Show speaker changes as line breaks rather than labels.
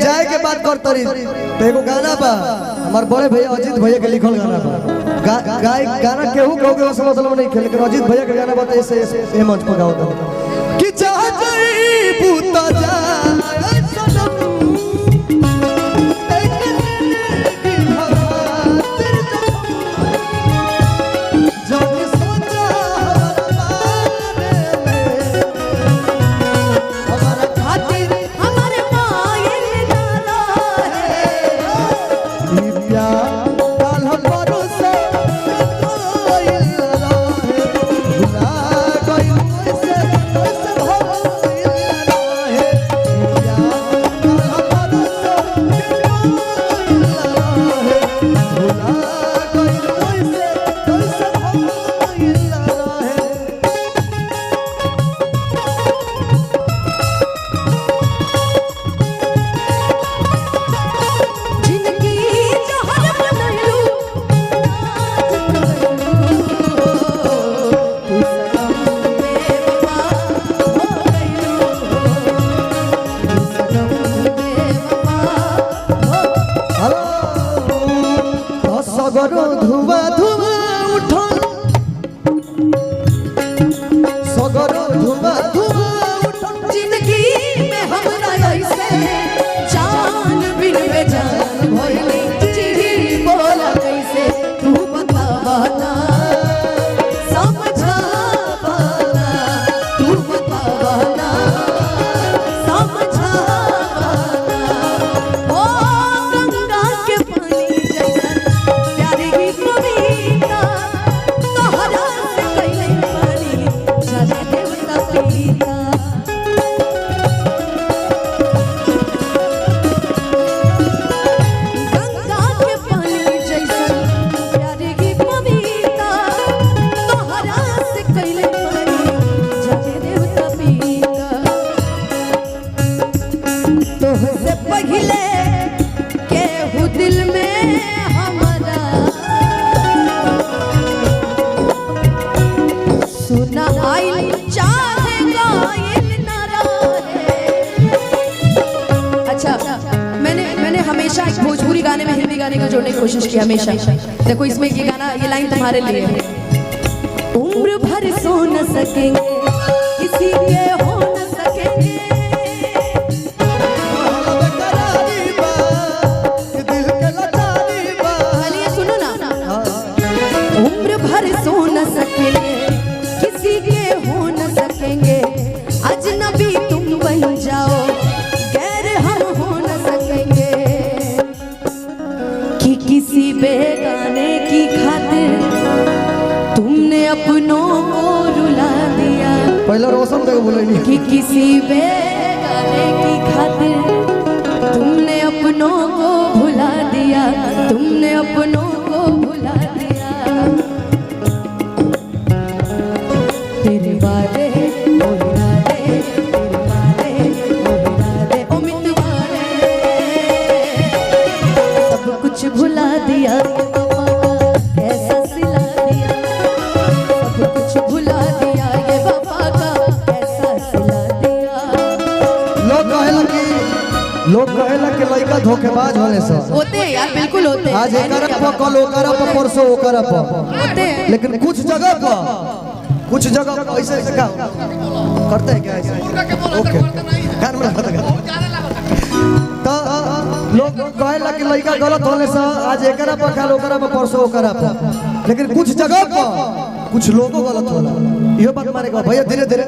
जाए के बात करता रही तो एगो गाना बा हमार बड़े भैया अजीत भैया के लिखल गाना बा गाय गाना केहू के मतलब नहीं खेल लेकिन अजीत भैया के गाना बा ऐसे मंच पर गाओ कि चाह जाई बूता जा सगरो धुआ धुआ उठो सगरो धुआ धुआ उठो
जिंदगी में हमरा ऐसे जान बिन बेजान भइली चिड़ी बोला कैसे तू बतावा समझावा तू बतावा समझावा ओ गंगा के पानी जैसा प्यारी की कविता तोहरा से कैले पानी जाने देवता पीता गंगा के पानी जैसा प्यारी की कविता तोहरा से कैले पानी जाने देवता पीता तोहसे पहिले केहू दिल में हमारा सुना आइल चाहे गाइल ना रहे। अच्छा मैंने हमेशा एक भोजपुरी गाने में हिंदी गाने को जोड़ने की कोशिश की हमेशा। देखो इसमें ये गाना ये लाइन तुम्हारे लिए है। उम्र भर सो न सकेंगे किसी के हो न सकेंगे चलिए सुनो ना उम्र भर सो न सकेंगे किसी के हो न सकेंगे अजनबी तुम बन जाओ गैर हम हो न सकेंगे कि किसी बेगाने की खातिर तुमने अपनों को रुला दिया
पहले रोशन तक बोले
कि किसी बेगाने की खातिर तुमने अपनों को भुला दिया तुमने अपनों को भुला दिया तेरे वादे ओ इरादे तेरे वादे ओ इरादे ओ मितवारे सब कुछ भुला दिया कैसा सिला दिया सब कुछ भुला दिया ये वफा का कैसा सिला दिया
लोग कहेला कि लड़का धोखेबाज होने से
होते हैं यार बिल्कुल होते हैं
आज एकरा पर कल ओकरा पर परसों ओकरा पर
होते हैं
लेकिन कुछ जगह पर ऐसे ऐसे क्या करते हैं क्या ऐसे ओके कान में बता तो लोग कहेला कि लड़का गलत होने से आज एकरा पर कल ओकरा पर परसों ओकरा पर लेकिन कुछ जगह पर कुछ लोगों गलत होला ये बात मानेगा भैया धीरे धीरे